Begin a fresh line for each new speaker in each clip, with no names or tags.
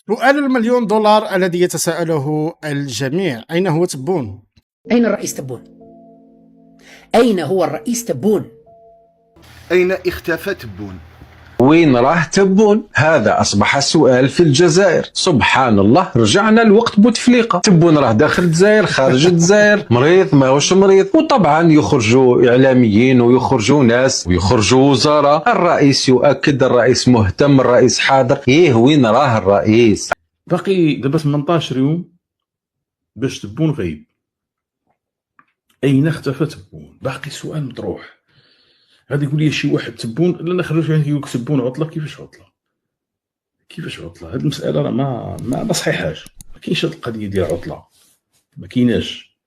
سؤال المليون دولار الذي يتساءله الجميع: أين هو تبون؟
أين الرئيس تبون؟ أين هو الرئيس تبون؟
أين اختفى تبون؟
وين راه تبون؟ هذا أصبح سؤال في الجزائر. سبحان الله، رجعنا لوقت بوتفليقة. تبون راه داخل الجزائر، خارج الجزائر، مريض ماهوش مريض. وطبعا يخرجوا إعلاميين ويخرجوا ناس ويخرجوا وزراء. الرئيس يؤكد، الرئيس مهتم، الرئيس حاضر. وين راه الرئيس؟
باقي دابا 18 يوم باش تبون غايب. أين اختفى تبون؟ باقي سؤال مطروح. غادي يقول لي شي واحد تبون، لا نخرج يعني يقول تبون عطله. كيفاش عطله؟ كيفاش عطله؟ هذه المساله راه ما صحيحاش. ما كاينش هذه القضيه ديال عطله، ما كايناش.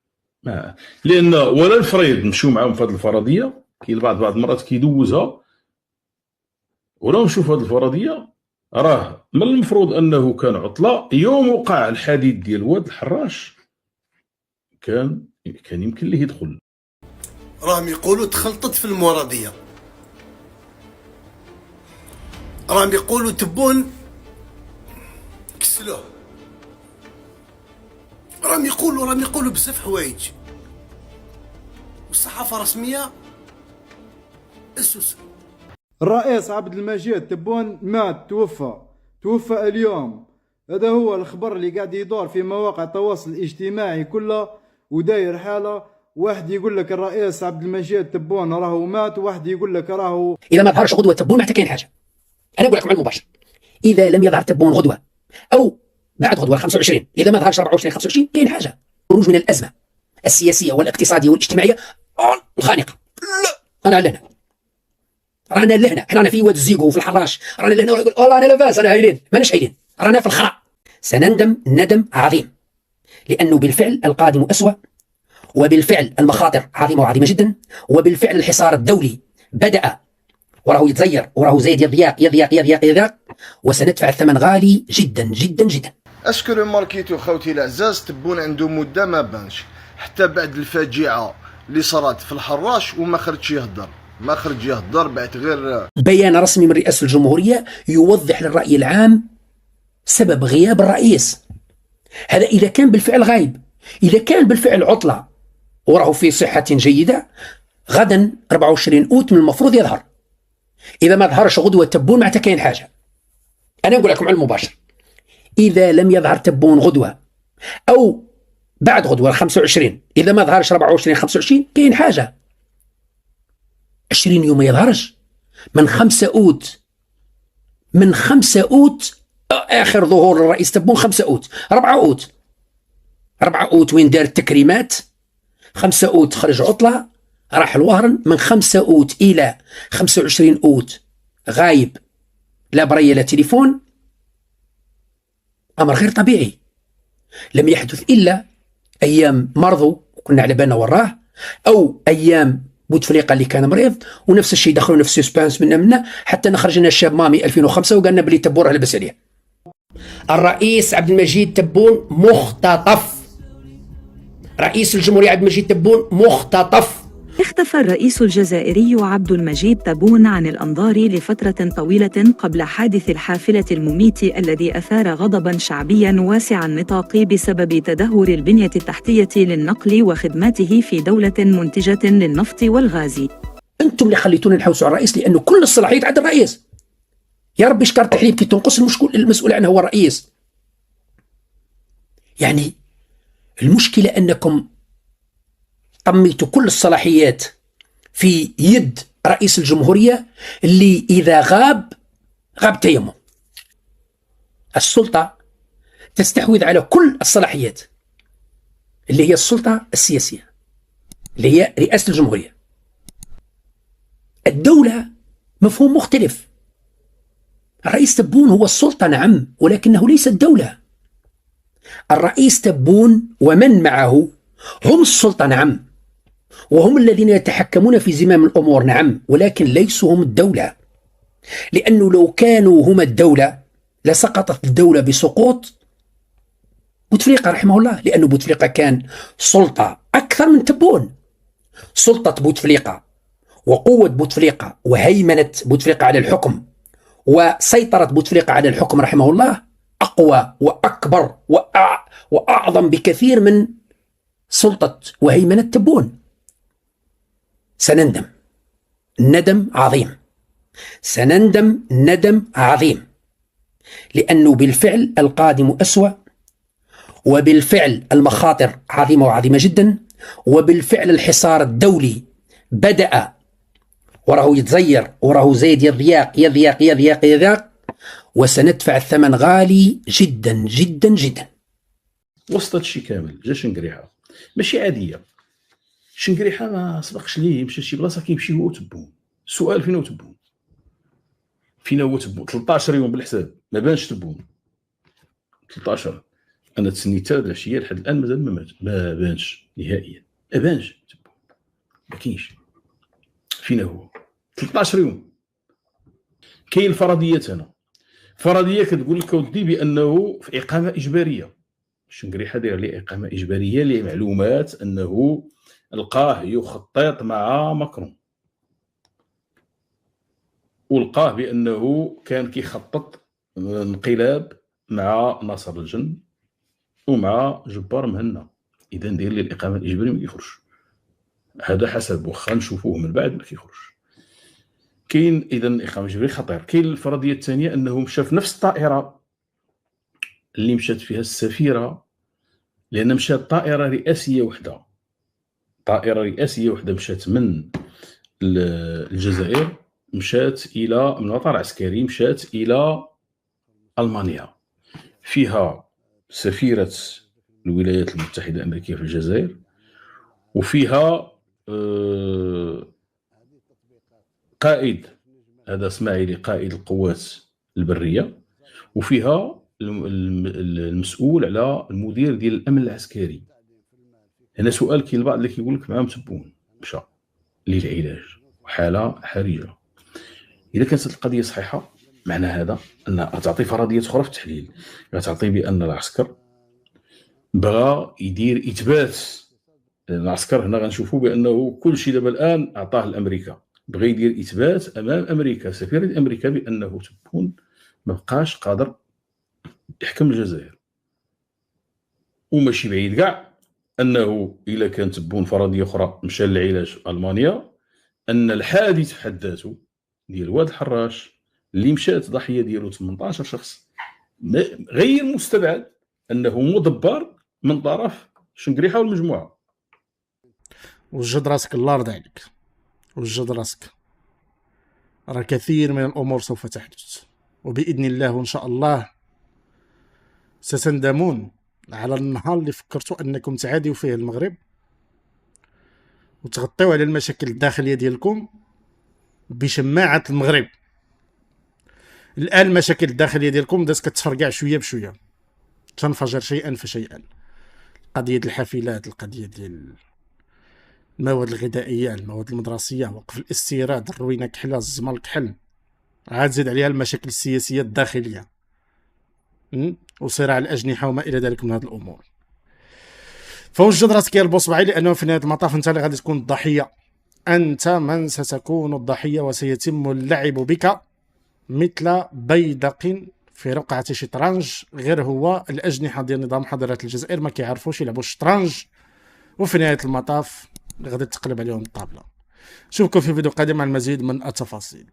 لان ولا الفريض مشيو معاهم في هذه الفرضيه. كاين بعض المرات كيدوزها ولا نشوف هذه الفرضيه. راه من المفروض انه كان عطله يوم وقع الحديث ديال واد الحراش. كان يمكن ليه يدخل.
راهم يقولوا تخلطت في المرضية، راهم يقولوا تبون كسلوه، راهم يقولوا بزاف حوايج، والصحافة الرسمية السوسة.
الرئيس عبد المجيد تبون مات، توفى اليوم. هذا هو الخبر اللي قاعد يدور في مواقع التواصل الاجتماعي كلها وداير حالة. واحد يقول لك الرئيس عبد المجيد تبون راهو مات، وواحد يقول لك راهو.
إذا ما ظهرش غدوة تبون ما حتى كاين حاجة. أنا أقول لكم على المباشر، إذا لم يظهر تبون غدوة أو بعد غدوة 25، إذا ما ظهرش 24 25 كاين حاجة. خروج من الأزمة السياسية والاقتصادية والاجتماعية الخانقة. لا، أنا لهنا، رانا لهنا، رانا في واد الزيقو وفي الحراش، رانا لهنا. ويقول والله أنا لاباس، أنا هايلين. ماناش هايلين، رانا في الخرا. سنندم ندم عظيم، لأنه بالفعل القادم أسوأ، وبالفعل المخاطر عظيمة وعظيمة جدا، وبالفعل الحصار الدولي بدأ وراه يتغير، وراه زايد يضيق، وسندفع الثمن غالي جدا جدا جدا.
اسكو لو ماركيتو خوتي العزاز تبون عنده مده ما بانش حتى بعد الفاجعه اللي صارت في الحراش وما خرجش يهضر بعد غير
بيان رسمي من رئاسة الجمهورية يوضح للرأي العام سبب غياب الرئيس. هذا إذا كان بالفعل غايب. إذا كان بالفعل عطلة وراه في صحة جيدة، غدا 24 أوت من المفروض يظهر. إذا ما ظهرش غدوة تبون ما حتى كاين حاجة. أنا أقول لكم على المباشر، إذا لم يظهر تبون غدوة أو بعد غدوة 25، إذا ما ظهرش 24 25 كاين حاجة. 20 يوم ما يظهرش. من 5 أوت آخر ظهور الرئيس تبون 5 أوت، 4 أوت وين دار التكريمات، 5 أوت خرج عطلة راح الوهرن. من 5 أوت إلى 25 أوت غايب، لا برية لا تليفون. أمر غير طبيعي. لم يحدث إلا أيام مرضو وكنا على بالنا وراه، أو أيام بوتفليقة اللي كان مريض، ونفس الشيء دخلوا في سسبانس منا حتى نخرج لنا الشاب مامي 2005 وقالنا بلي تبون راه لبس عليه. الرئيس عبد المجيد تبون مختطف. رئيس الجمهورية عبد المجيد تبون مختطف.
اختفى الرئيس الجزائري عبد المجيد تبون عن الأنظار لفترة طويلة قبل حادث الحافلة المميت الذي أثار غضباً شعبياً واسع النطاق بسبب تدهور البنية التحتية للنقل وخدماته في دولة منتجة للنفط والغاز.
أنتم اللي خليتونا نحوسوا على الرئيس، لأنه كل الصلاحيات عند الرئيس. يا ربي شكر تحليب كي تنقص المسؤول عنه هو الرئيس. يعني المشكلة أنكم طميتوا كل الصلاحيات في يد رئيس الجمهورية اللي إذا غاب تيمم. السلطة تستحوذ على كل الصلاحيات اللي هي السلطة السياسية اللي هي رئاسة الجمهورية. الدولة مفهوم مختلف. الرئيس تبون هو السلطة نعم، ولكنه ليس الدولة. الرئيس تبون ومن معه هم السلطة نعم، وهم الذين يتحكمون في زمام الأمور نعم، ولكن ليسوا هم الدولة. لأنه لو كانوا هم الدولة لسقطت الدولة بسقوط بوتفليقة رحمه الله، لأنه بوتفليقة كان سلطة أكثر من تبون. سلطة بوتفليقة وقوة بوتفليقة وهيمنة بوتفليقة على الحكم وسيطرة بوتفليقة على الحكم رحمه الله أقوى وأكبر وأعظم بكثير من سلطة وهيمنة تبون. سنندم ندم عظيم، سنندم ندم عظيم، لأنه بالفعل القادم أسوأ، وبالفعل المخاطر عظيمة وعظيمة جدا، وبالفعل الحصار الدولي بدأ وراه يتزير، وراه زايد يضيق، وسندفع الثمن غالي جدا جدا جدا.
وسط هادشي كامل جا شنقريحه ماشي عاديه. شنقريحه ما سبقش ليه، مشى لشي بلاصه كيمشي هو تبون. السؤال فين هو تبون؟ فين هو تبون؟ 13 يوم بالحساب ما بانش تبون. 13 انا تسنيت هاد العشيه لحد الان مازال ما بانش نهائيا، ما بانش تبون، ما كاينش. فين هو؟ 13 يوم. كاين الفرضيات هنا، فرضيه كتقول لك اودي بانه في اقامه اجباريه. شنقريحه داير ليه اقامه اجباريه لمعلومات انه لقاه يخطط مع ماكرون، ولقاه بانه كان كيخطط انقلاب مع ناصر الجن ومع جبار مهنا. اذا داير ليه الاقامه الاجباريه ما كيخرجش. هذا حسب، واخا نشوفوه من بعد ما كيخرجش. كاين اذا اقامه اجباريه خطير. كاين الفرضيه الثانيه انه مشى في نفس الطائره اللي مشات فيها السفيره، لان مشات طائره رئاسيه وحده، طائره رئاسيه وحده مشات من الجزائر، مشات الى من مطار عسكري، مشات الى المانيا، فيها سفيره الولايات المتحده الامريكيه في الجزائر، وفيها قائد، هذا اسماعيلي قائد القوات البريه، وفيها المسؤول على المدير ديال الامن العسكري. هنا سؤال كاين البعض اللي كيقول لك معاه متبون مشى للعلاج وحاله حرجه. اذا كانت القضيه صحيحه معنى هذا ان غتعطي فرضيات اخرى في التحليل، غتعطي بان العسكر بغى يدير اثبات. العسكر هنا غنشوفوا بانه كل شيء دابا الان اعطاه لامريكا، بغى يدير اثبات امام امريكا، سفير امريكا، بانه تبون ما بقاش قادر يحكم الجزائر. وماشي بعيد كاع انه الا كان تبون فرضيه اخرى مشى للعلاج في المانيا، ان الحادث في حد ذاته ديال واد الحراش اللي مشات ضحيه ديالو 18 شخص غير مستبعد انه مدبر من طرف شنقريحه والمجموعه.
وجد راسك الله يرضى عليك، وجد راسك، راه كثير من الامور سوف تحدث، وباذن الله وان شاء الله ستندمون على النهار اللي فكرتوا انكم تعاديوا فيه المغرب وتغطيوا على المشاكل الداخليه ديالكم بشماعه المغرب. الان المشاكل الداخليه ديالكم بدات كتفرقع شويه بشويه، تنفجر شيئا فشيئا. القضيه ديال الحافلات، القضيه ديال المواد الغذائيه، المواد المدرسيه، وقف الاستيراد، الروينه كحله، الزمر كحل، عاد زيد عليها المشاكل السياسيه الداخليه وصراع الاجنحه وما الى ذلك من هذه الامور. فوجد راسك يا البصبعي، لانه في نهايه المطاف انت اللي غادي تكون الضحيه، انت من ستكون الضحيه، وسيتم اللعب بك مثل بيدق في رقعه شطرنج. غير هو الاجنحه ديال نظام حضارات الجزائر ما كيعرفوش يلعبوا الشطرنج، وفي نهايه المطاف غادي تقلب عليهم الطابله. نشوفكم في فيديو قادم مع المزيد من التفاصيل.